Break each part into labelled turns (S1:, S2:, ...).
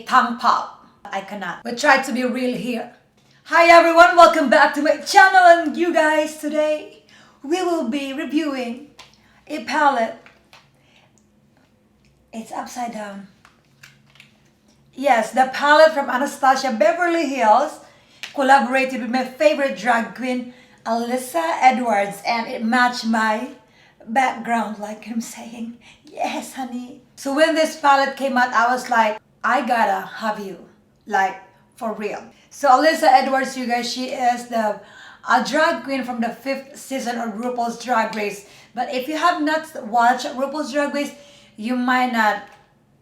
S1: tongue pop. I cannot. We try to be real here. Hi everyone, welcome back to my channel, and you guys, today we will be reviewing a palette. It's upside down. Yes, the palette from Anastasia Beverly Hills, collaborated with my favorite drag queen, Alyssa Edwards, and it matched my background, like I'm saying. Yes, honey. So when this palette came out, I was like, I gotta have you, like, for real. So Alyssa Edwards, you guys, she is a drag queen from the 5th season of RuPaul's Drag Race. But if you have not watched RuPaul's Drag Race, you might not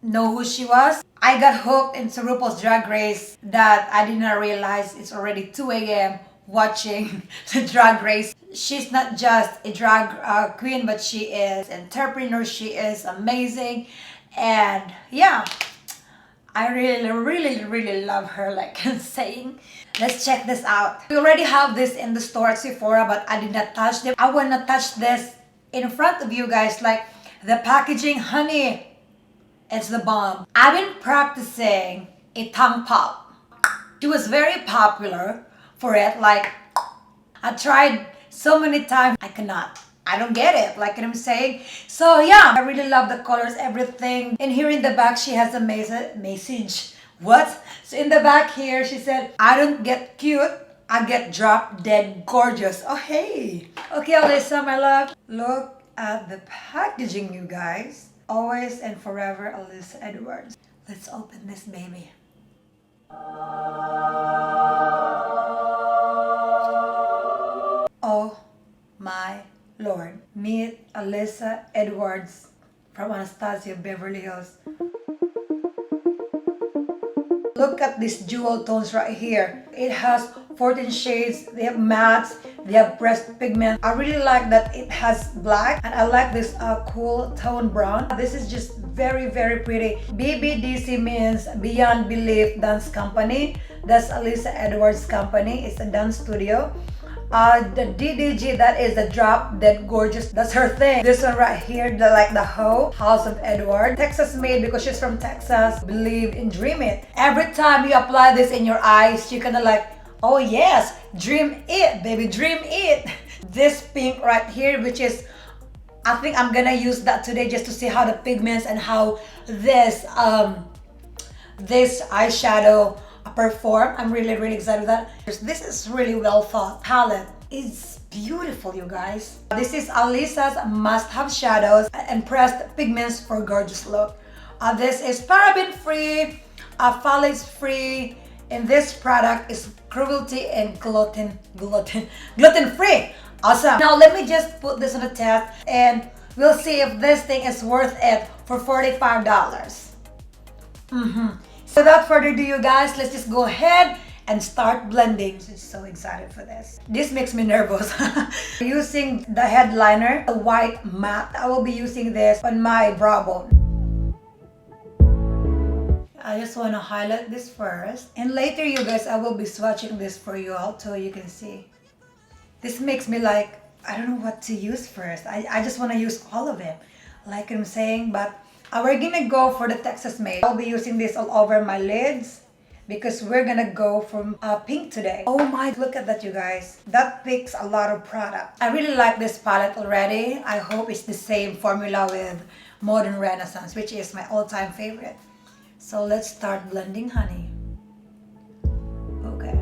S1: know who she was. I got hooked into RuPaul's Drag Race that I did not realize it's already 2 a.m. watching the Drag Race. She's not just a drag queen, but she is an entrepreneur. She is amazing. And yeah, I really love her, like I'm saying. Let's check this out. We already have this in the store at Sephora, but I did not touch them. I want to touch this in front of you guys, like the packaging, honey. It's the bomb. I've been practicing a tongue pop. She was very popular for it. Like, I tried so many times. I cannot. I don't get it, like I'm saying. So yeah, I really love the colors, everything. And here in the back, she has a message. What? So in the back here, she said, I don't get cute, I get drop dead gorgeous. Oh, hey. Okay, Alyssa, my love. Look at the packaging, you guys. Always and forever, Alyssa Edwards. Let's open this baby. Oh my Lord. Meet Alyssa Edwards from Anastasia Beverly Hills. Look at these jewel tones right here. It has 14 shades. They have mattes. They have pressed pigment. I really like that it has black, and I like this cool tone brown. This is just very pretty. BBDC means Beyond Belief Dance Company. That's Alyssa Edwards' company. It's a dance studio. The DDG, that is the Drop Dead Gorgeous. That's her thing. This one right here, the House of Edward. Texas made because she's from Texas. Believe in Dream It. Every time you apply this in your eyes, you kind of like, oh yes, dream it, baby, dream it. This pink right here, which is, I think I'm gonna use that today just to see how the pigments and how this eyeshadow perform. I'm really excited with that. This is really well thought palette. It's beautiful, you guys. This is Alyssa's must-have shadows and pressed pigments for gorgeous look. This is paraben free, phthalates free, and this product is cruelty and gluten free. Awesome. Now let me just put this on a test, and we'll see if this thing is worth it for $45. So without further ado, you guys, let's just go ahead and start blending. I'm so excited for this. This makes me nervous. Using the headliner, a white matte. I will be using this on my brow bone. I just want to highlight this first. And later, you guys, I will be swatching this for you all so you can see. This makes me like, I don't know what to use first. I just want to use all of it, like I'm saying. But we're gonna go for the Texas made. I'll be using this all over my lids because we're gonna go from pink today. Oh my, look at that, you guys. That picks a lot of product. I really like this palette already. I hope it's the same formula with Modern Renaissance, which is my all-time favorite. So let's start blending, honey. Okay.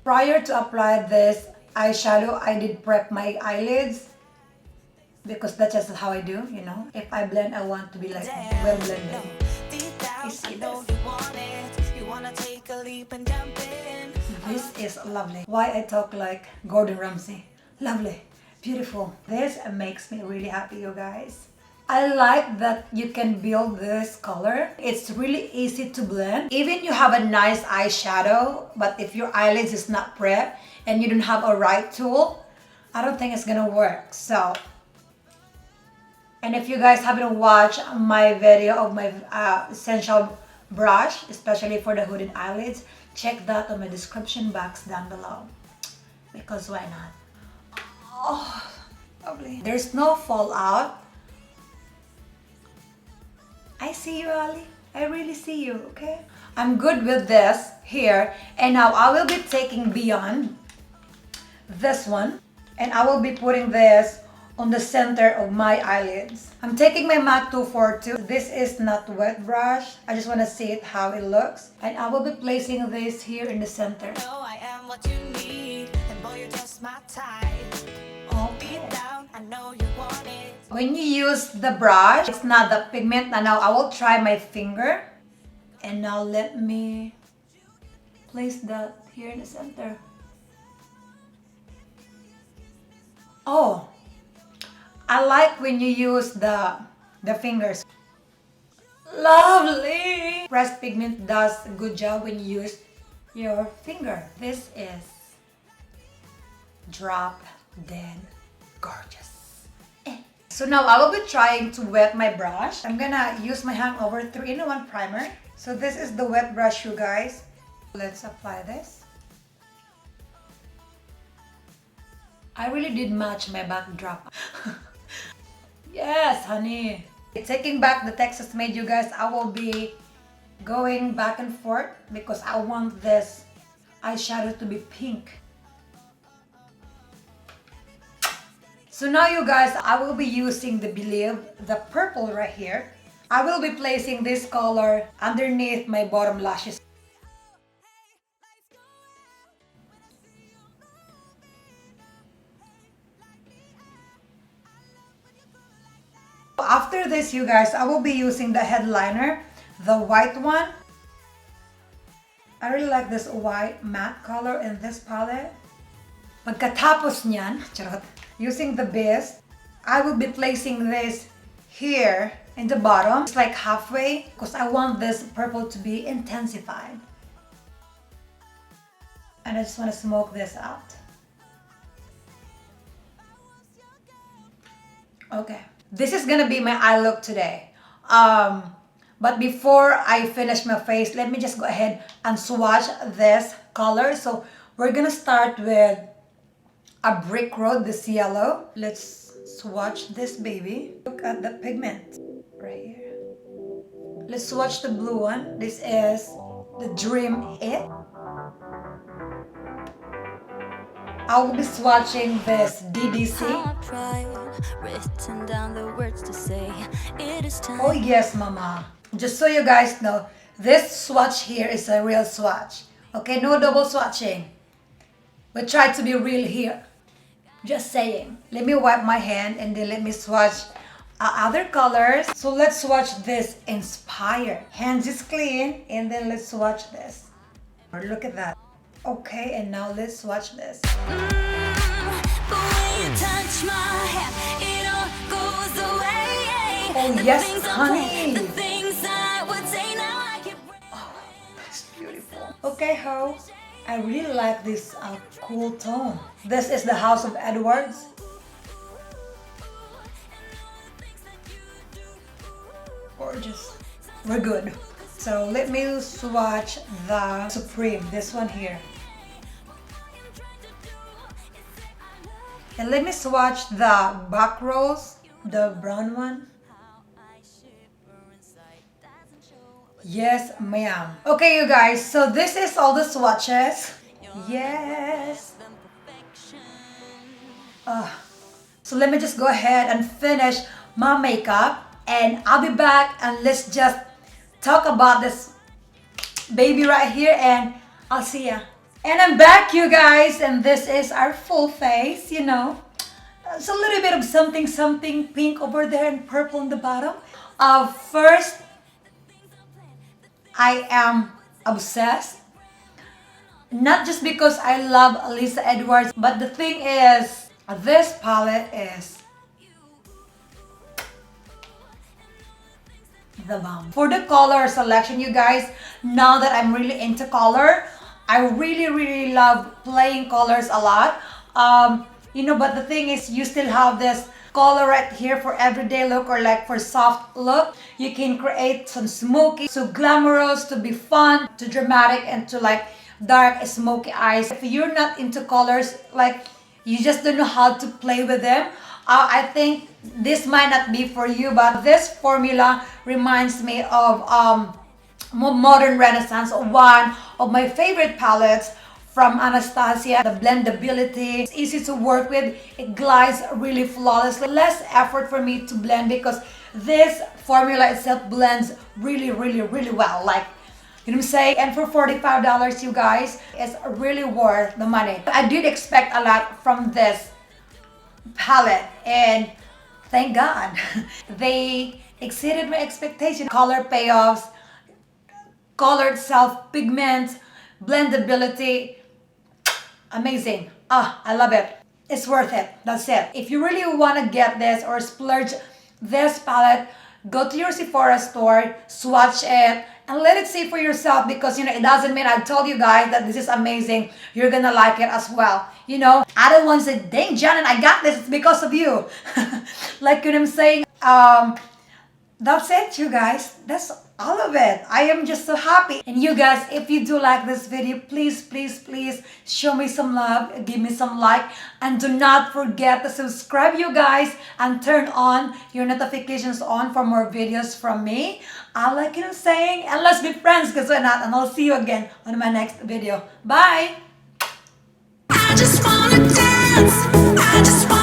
S1: Prior to apply this eyeshadow, I did prep my eyelids because that's just how I do, you know. If I blend, I want to be like well blended. This is lovely. Why I talk like Gordon Ramsay. Lovely, beautiful. This makes me really happy, you guys. I like that you can build this color. It's really easy to blend. Even you have a nice eyeshadow, but if your eyelids is not prepped and you don't have a right tool, I don't think it's gonna work. So, and if you guys haven't watched my video of my essential brush, especially for the hooded eyelids, check that on my description box down below. Because why not? Oh, lovely. Ali. There's no fallout. I see you, Ali. I really see you, okay? I'm good with this here. And now I will be taking beyond this one. And I will be putting this on the center of my eyelids. I'm taking my MAC 242. This is not wet brush. I just want to see it how it looks. And I will be placing this here in the center.
S2: I am what you need, and boy, you're just my type.
S1: Okay.
S2: Down, I know you want it.
S1: When you use the brush, it's not the pigment. Now I will try my finger. And now let me place that here in the center. Oh, I like when you use the fingers. Lovely! Pressed pigment does a good job when you use your finger. This is drop dead gorgeous. So now I will be trying to wet my brush. I'm gonna use my Hangover 3-in-1 primer. So this is the wet brush, you guys. Let's apply this. I really did match my backdrop. Yes, honey. Taking back the Texas Made, you guys, I will be going back and forth because I want this eyeshadow to be pink. So now, you guys, I will be using the Believe, the purple right here. I will be placing this color underneath my bottom lashes. After this, you guys, I will be using the headliner, the white one. I really like this white matte color in this palette. Pagkatapos niyan, charot, using the base, I will be placing this here in the bottom. It's like halfway because I want this purple to be intensified. And I just want to smoke this out. Okay. This is gonna be my eye look today. But before I finish my face, let me just go ahead and swatch this color. So we're gonna start with a Brick Road, this yellow. Let's swatch this baby. Look at the pigment right here. Let's swatch the blue one. This is the Dream It. I will be swatching this DDC. Oh yes, mama. Just so you guys know, this swatch here is a real swatch. Okay, no double swatching. We try to be real here. Just saying. Let me wipe my hand and then let me swatch other colors. So let's swatch this Inspire. Hands is clean and then let's swatch this. Look at that. Okay, and now let's swatch this. Oh yes, honey. Oh, that's beautiful. Okay, ho. I really like this cool tone. This is the House of Edwards. Gorgeous. We're good. So let me swatch the Supreme, this one here. And let me swatch the Back Rose, the brown one. Yes, ma'am. Okay, you guys, so this is all the swatches. Yes. So let me just go ahead and finish my makeup and I'll be back and let's just talk about this baby right here and I'll see ya. And I'm back, you guys, and this is our full face, you know. It's a little bit of something pink over there and purple on the bottom. First, I am obsessed. Not just because I love Alyssa Edwards, but the thing is, this palette is the bomb. For the color selection, you guys, now that I'm really into color, I really love playing colors a lot. You know, but the thing is, you still have this color right here for everyday look or like for soft look. You can create some smoky, so glamorous, to be fun, to dramatic, and to like dark smoky eyes. If you're not into colors, like you just don't know how to play with them, I think this might not be for you, but this formula reminds me of modern renaissance, one of my favorite palettes from Anastasia. The blendability, it's easy to work with, it glides really flawlessly, less effort for me to blend because this formula itself blends really well, like, you know what I'm saying? And for $45, you guys, it's really worth the money. I did expect a lot from this palette, and thank God they exceeded my expectation. Color payoffs, color itself, pigment, blendability, amazing. I love it. It's worth it. That's it. If you really want to get this or splurge this palette, go to your Sephora store, swatch it, and let it see for yourself, because you know it doesn't mean I told you guys that this is amazing. You're gonna like it as well. You know, I don't want to say, dang Janen, I got this, it's because of you. Like, you know what I'm saying? That's it, you guys. That's all of it. I am just so happy. And you guys, if you do like this video, please show me some love, give me some like, and do not forget to subscribe, you guys, and turn on your notifications on for more videos from me. I like what I'm saying, and let's be friends, because we're not. And I'll see you again on my next video. Bye.
S2: I just wanna dance. I just wanna